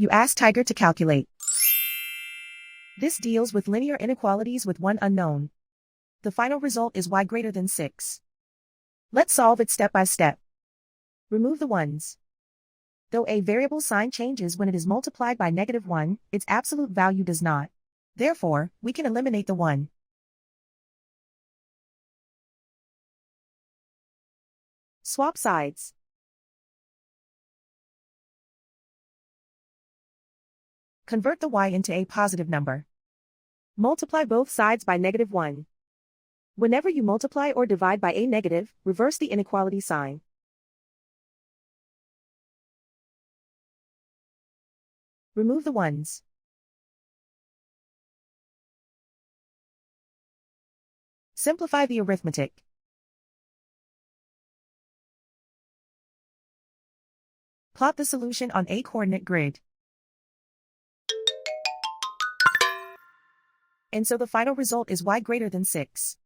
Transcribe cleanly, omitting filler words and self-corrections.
You ask Tiger to calculate. This deals with linear inequalities with one unknown. The final result is y greater than 6. Let's solve it step by step. Remove the ones. Though a variable sign changes when it is multiplied by -1, its absolute value does not. Therefore, we can eliminate the 1. Swap sides. Convert the y into a positive number. Multiply both sides by -1. Whenever you multiply or divide by a negative, reverse the inequality sign. Remove the ones. Simplify the arithmetic. Plot the solution on a coordinate grid. And so the final result is y greater than 6.